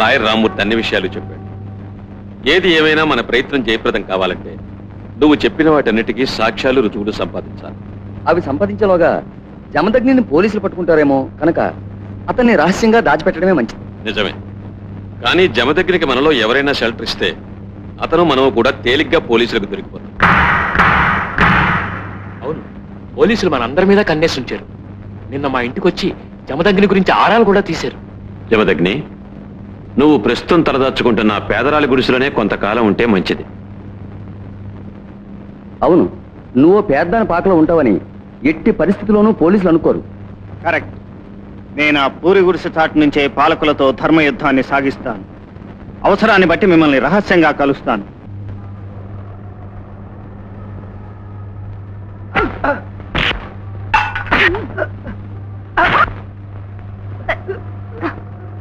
Lawyer Rammurthy అన్ని విషయాలు చెప్పాడు. ఏది ఏమైనా మన ప్రయత్నం జయప్రదం కావాలంటే నువ్వు చెప్పిన వాటన్నిటికీ సాక్ష్యాలు రుజువులు సంపాదించాలి. అవి సంపాదించేలోగా జమదగ్నిని పోలీసులు పట్టుకుంటారేమో కనుక అతన్ని రహస్యంగా దాచిపెట్టడమే మంచిది. నిజమే, కానీ జమదగ్నికి మనలో ఎవరైనా షెల్టర్ ఇస్తే అతను మనం కూడా తేలిగ్గా పోలీసులకు దొరికిపోతాం. అవును, పోలీసులు మనందరి మీద కన్నేసి ఉంచారు. నిన్న మా ఇంటికి వచ్చి జమదగ్ని గురించి ఆరాలు కూడా తీశారు. జమదగ్ని, నువ్వు ప్రస్తుతం తలదాచుకుంటున్న పేదరాలి గుడిసెలోనే కొంతకాలం ఉంటే మంచిది. అవును, నువ్వు పేద్దాని పాకలో ఉంటావని ఎట్టి పరిస్థితిలోనూ పోలీసులు అనుకోరు. కరెక్ట్. నేను ఆ పూరి గుడిసె చాటు నుంచే పాలకులతో ధర్మయుద్ధాన్ని సాగిస్తాను. అవసరాన్ని బట్టి మిమ్మల్ని రహస్యంగా కలుస్తాను.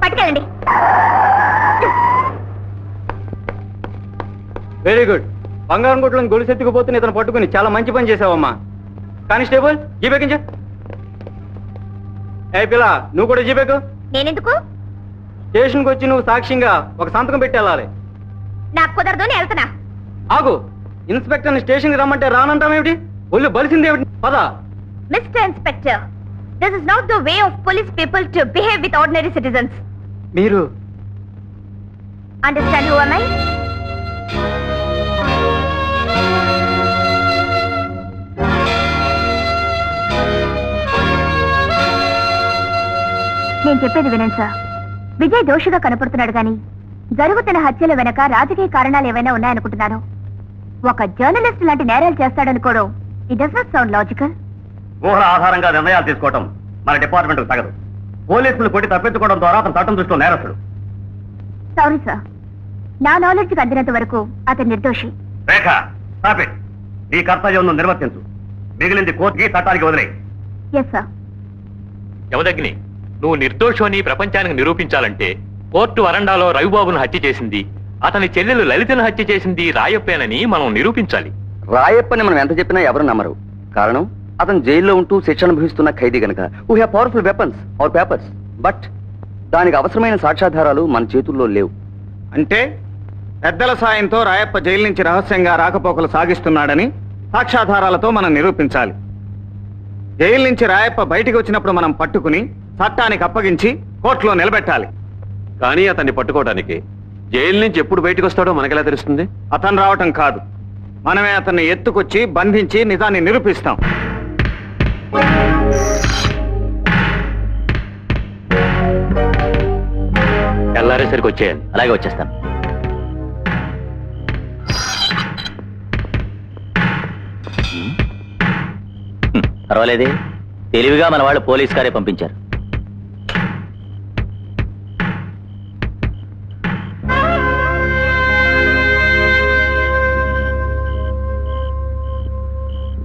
పట్టుకెళ్ళండి. Very good. బంగారం గుట్లను గొలుసెత్తుకుపోతున్న ఇతను పట్టుకుని చాలా మంచి పని చేసావమ్మా. కానిస్టేబుల్, జీబెక్కించా. ఏ పిల్ల, నువ్వు కూడా జీబెక్కు. నేనెందుకు? స్టేషన్కి వచ్చి నువ్వు సాక్ష్యంగా ఒక సంతకం పెట్టి వెళ్ళాలి. నాకు కుదరదు, నేను వెళ్తున్నా. ఆగు. ఇన్స్పెక్టర్ని స్టేషన్కి రమ్మంటే రానంటావేమిటి? ఒళ్ళు బలిసిందేమిటి? పద. Mister inspector, this is not the way of police people to behave with ordinary citizens. మీరు అండర్స్టాండ్ హూ am I? నేను చెప్పేది వినండి సార్. విజయ్ దోషిగా కనపడుతున్నాడు కానీ జరుగుతున్న హత్యల వెనక రాజకీయ కారణాలు ఏవైనా ఉన్నాయనుకుంటున్నాను. ఒక జర్నలిస్ట్ లాంటి నేరాలు చేస్తాడనుకోవడం it does not sound logical. ఊహల ఆధారంగా నిర్ణయాలు తీసుకోవడం మన డిపార్ట్మెంట్ తగదు. పోలీసులు కొట్టి తప్పించుకోవడం ద్వారా అతను చట్టం దృష్టిలో నేరస్తుడు. సారీ సార్, నా నాలెడ్జ్కి అందినంత వరకు అతను నిర్దోషి. రేఖ, స్టాప్ ఇట్. నీ కర్తవ్యం నువ్వు నిర్వర్తించు. మిగిలింది కోర్టుకి, చట్టానికి వదిలే. Yes sir. జమదగ్ని, నువ్వు నిర్దోషని ప్రపంచానికి నిరూపించాలంటే కోర్టు వరండాలో రవిబాబును హత్య చేసింది, అతని చెల్లెలు లలితను హత్య చేసింది రాయప్పేనని మనం నిరూపించాలి. రాయప్పని మనం ఎంత చెప్పినా ఎవరు నమ్మరు. కారణం అతను జైల్లో ఉంటూ శిక్ష అనుభవిస్తున్న ఖైదీ గనక. We have powerful weapons or papers, but దానికి అవసరమైన సాక్ష్యాధారాలు మన చేతుల్లో లేవు. అంటే పెద్దల సాయంతో రాయప్ప జైలు నుంచి రహస్యంగా రాకపోకలు సాగిస్తున్నాడని సాక్ష్యాధారాలతో మనం నిరూపించాలి. జైలు నుంచి రాయప్ప బయటికి వచ్చినప్పుడు మనం పట్టుకుని చట్టానికి అప్పగించి కోర్టులో నిలబెట్టాలి. కానీ అతన్ని పట్టుకోవడానికి జైలు నుంచి ఎప్పుడు బయటకు వస్తాడో మనకెలా తెలుస్తుంది? అతను రావటం కాదు, మనమే అతన్ని ఎత్తుకొచ్చి బంధించి నిజాన్ని నిరూపిస్తాం. తెల్లారేసరికి వచ్చేయాలి. అలాగే వచ్చేస్తాను. పర్వాలేదే, తెలివిగా మన వాళ్ళు పోలీస్ కారే పంపించారు.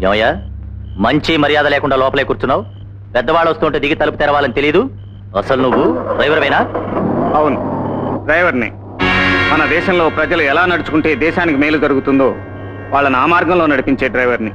ఏమయ్యా, మంచి మర్యాద లేకుండా లోపలే కూర్చున్నావు? పెద్దవాళ్ళు వస్తుంటే దిగి తలుపు తెరవాలని తెలీదు? అసలు నువ్వు డ్రైవర్వేనా? అవును, డ్రైవర్ని. మన దేశంలో ప్రజలు ఎలా నడుచుకుంటే దేశానికి మేలు జరుగుతుందో వాళ్ళని ఆ మార్గంలో నడిపించే డ్రైవర్ని.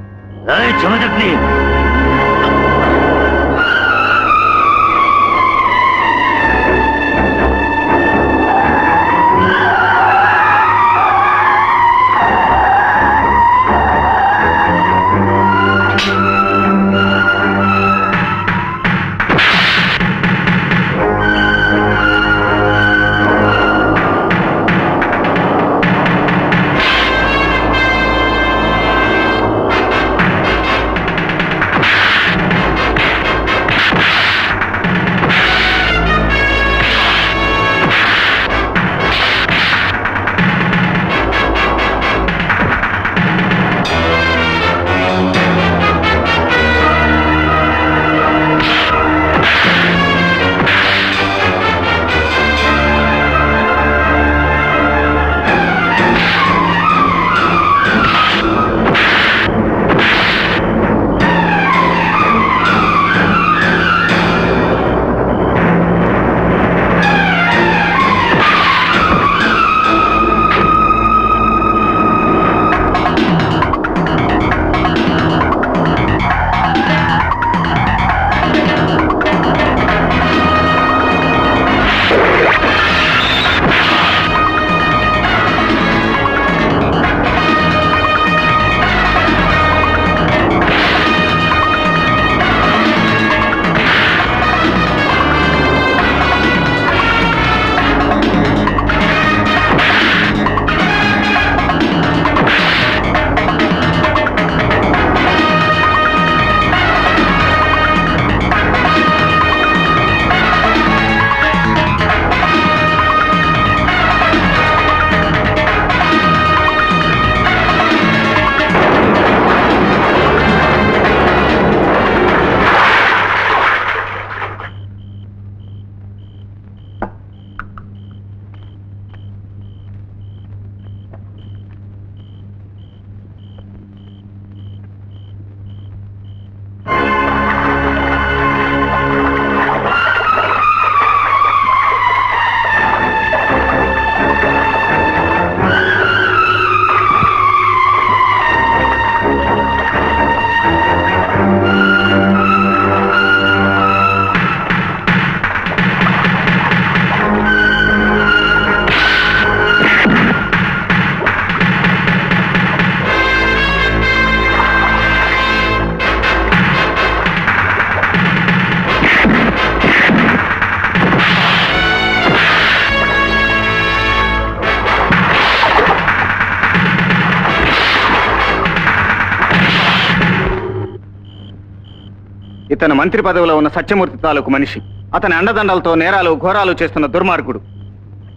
ఇతను మంత్రి పదవిలో ఉన్న సత్యమూర్తి తాలూకు మనిషి. అతని అండదండలతో నేరాలు ఘోరాలు చేస్తున్న దుర్మార్గుడు.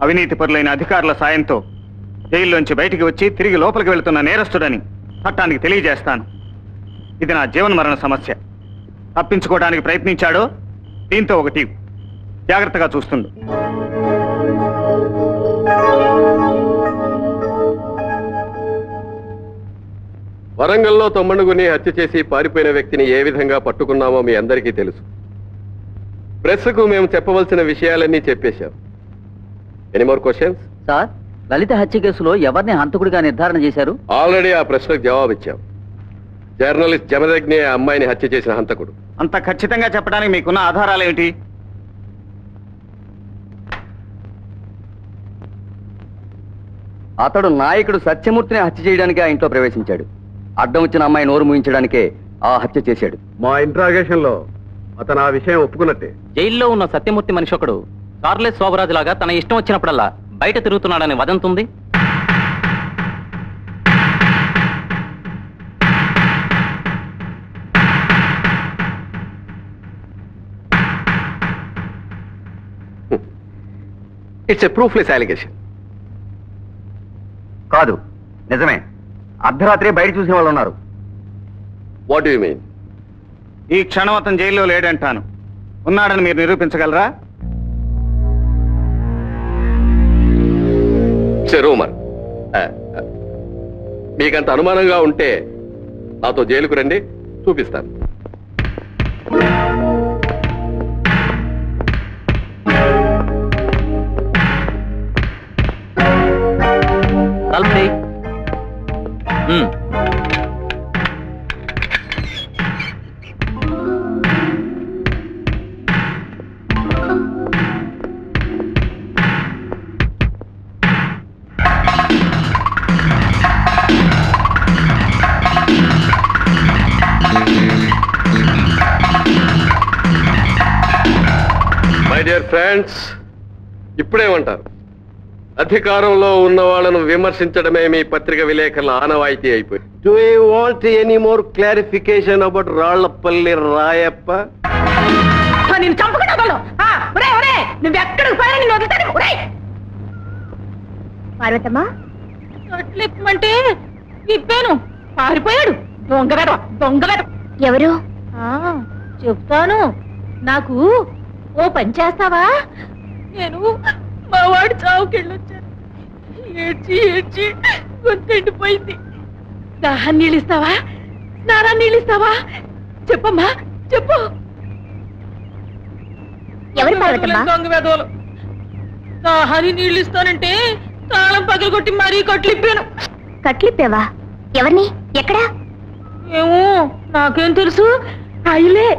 అవినీతి పరులైన అధికారుల సాయంతో జైల్లోంచి బయటికి వచ్చి తిరిగి లోపలికి వెళుతున్న నేరస్తుడని చట్టానికి తెలియజేస్తాను. ఇది నా జీవన మరణ సమస్య. తప్పించుకోవడానికి ప్రయత్నించాడో దీంతో ఒకటి జాగ్రత్తగా చూస్తుండు. వరంగల్లో తొమ్మణుగుని హత్య చేసి పారిపోయిన వ్యక్తిని ఏ విధంగా పట్టుకున్నామో మీ అందరికీ తెలుసు. ప్రెస్కు మేము చెప్పవలసిన విషయాలన్నీ చెప్పేశాం. Any more questions? Sir, Lalitha హత్య కేసులో ఎవరిని హంతకుడిగా నిర్ధారణ చేశారు? ఆల్రెడీ ఆ ప్రశ్నకు జవాబిచ్చాం. జర్నలిస్ట్ జమదగ్ని ఆ అమ్మాయిని హత్య చేసిన హంతకుడు. అంత ఖచ్చితంగా చెప్పడానికి మీకున్న ఆధారాలు ఏమిటి? అతడు నాయకుడు సత్యమూర్తిని హత్య చేయడానికి ఆ ఇంట్లో ప్రవేశించాడు. అడ్డం వచ్చిన అమ్మాయి నోరు మూయించడానికే ఆ హత్య చేశాడు. మా ఇంట్రాగేషన్ లో అతను ఆ విషయం ఒప్పుకున్నట్టే. జైల్లో ఉన్న సత్యమూర్తి మనిషి ఒకడు చార్లెస్ శోభరాజు లాగా తన ఇష్టం వచ్చినప్పుడల్లా బయట తిరుగుతున్నాడని వదంతుంది. It's a ప్రూఫ్లెస్ allegation. కాదు, నిజమే. అర్ధరాత్రి బయట చూసిన వాళ్ళు ఉన్నారు. What you mean? ఈ క్షణం అతను జైల్లో లేడంటాను. ఉన్నాడని మీరు నిరూపించగలరా? రూమర్. మీకంత అనుమానంగా ఉంటే నాతో జైలుకు రండి, చూపిస్తాను. మై డియర్ ఫ్రెండ్స్, ఇప్పుడేమంటారు? అధికారంలో ఉన్న వాళ్ళను విమర్శించడమే మీ పత్రిక విలేకరుల ఆనవాయితీ అయిపోయింది. Do you want any more clarification about Rallapalli Rayappa? నేను చంపుకుంటా. నువ్వు ఎక్కడికి పోయా నేను వదులుతాను. పార్వతమ్మ, ఇప్పమంటే ఇప్పాను. పారిపోయాడు. దొంగ ఎవరు? చెప్తాను. నాకు ఓ పని చేస్తావా? నేను మా వాడు చావుకెళ్ళొచ్చాను. ఏడ్చి ఏడ్చి గొంతెండిపోయింది. దాహాన్ని నీళ్ళు ఇస్తావా? స్నానాన్ని నీళ్ళు ఇస్తావా? చెప్పమ్మా, చెప్పు. ఎవరు పార్వతమ్మ? దొంగ వెధవలు. దాహాన్ని నీళ్ళు ఇస్తానంటే తాళం పగలగొట్టి మరీ కట్లిప్పాను. కట్లిప్పావా? ఎవరిని? ఎక్కడా? ఏమో నాకేం తెలుసు. అయిలే.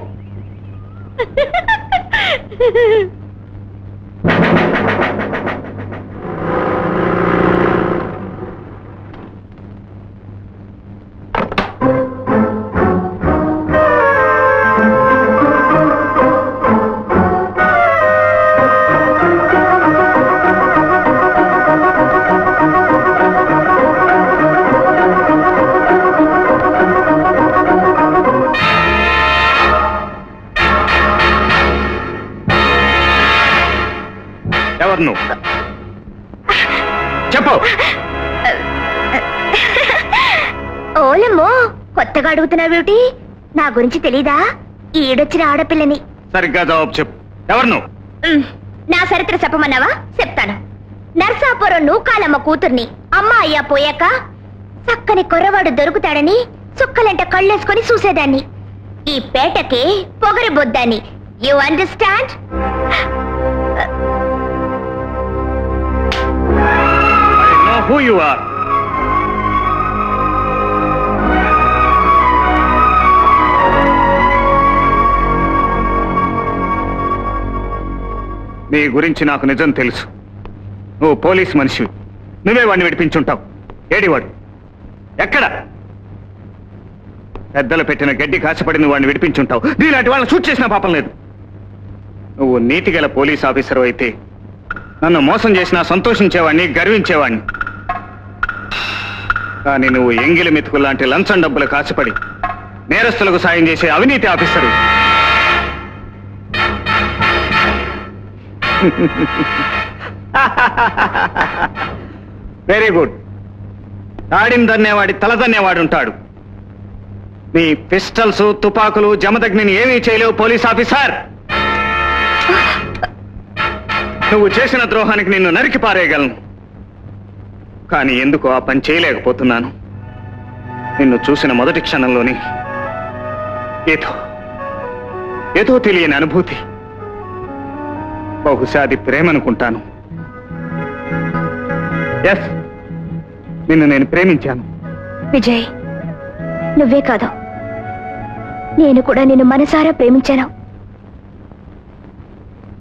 ఎవరు నువ్వు? చెప్పు. ఓలమ్మో, కొత్తగా అడుగుతున్నావేమిటి? నా గురించి తెలీదా? ఈడొచ్చిన ఆడపిల్లని. సరిగ్గా జవాబు చెప్పు. ఎవరు నువ్వు? నా చరిత్ర చెప్పమన్నావా? చెప్తాను. నర్సాపురం నూకాలమ్మ కూతుర్ని. అమ్మ అయ్యా పోయాక చక్కని కుర్రవాడు దొరుకుతాడని చుక్కలంట కళ్ళేసుకొని చూసేదాన్ని. ఈ పేటకి పొగరి బొద్దాన్ని. You understand? Who you are? నీ గురించి నాకు నిజం తెలుసు. నువ్వు పోలీస్ మనిషివి. నువ్వే వాడిని విడిపించుంటావు. ఏడివాడు? ఎక్కడ? పెద్దలు పెట్టిన గడ్డి కాసిపడి నువ్వు వాడిని విడిపించుంటావు. నీలాంటి వాళ్ళని షూట్ చేసిన పాపం లేదు. నువ్వు నీతిగల పోలీస్ ఆఫీసర్ అయితే నన్ను మోసం చేసినా సంతోషించేవాడిని, గర్వించేవాడిని. కానీ నువ్వు ఎంగిలి మెతుకు లాంటి లంచం డబ్బులు కాసిపడి నేరస్తులకు సాయం చేసే అవినీతి ఆఫీసరు. Very good. తాడిని దన్నేవాడి తల దన్నేవాడు ఉంటాడు. నీ పిస్టల్స్, తుపాకులు జమదగ్నిని ఏమీ చేయలేవు పోలీస్ ఆఫీసర్. నువ్వు చేసిన ద్రోహానికి నిన్ను నరికి పారేయగలను, కానీ ఎందుకు ఆ పని చేయలేకపోతున్నాను. నిన్ను చూసిన మొదటి క్షణంలోనే ఏదో తెలియని అనుభూతి. బహుశా అది ప్రేమనుకుంటాను. ఎస్, నిన్ను నేను ప్రేమించాను. విజయ్, నువ్వే కాదు, నేను కూడా నిన్ను మనసారా ప్రేమించాను.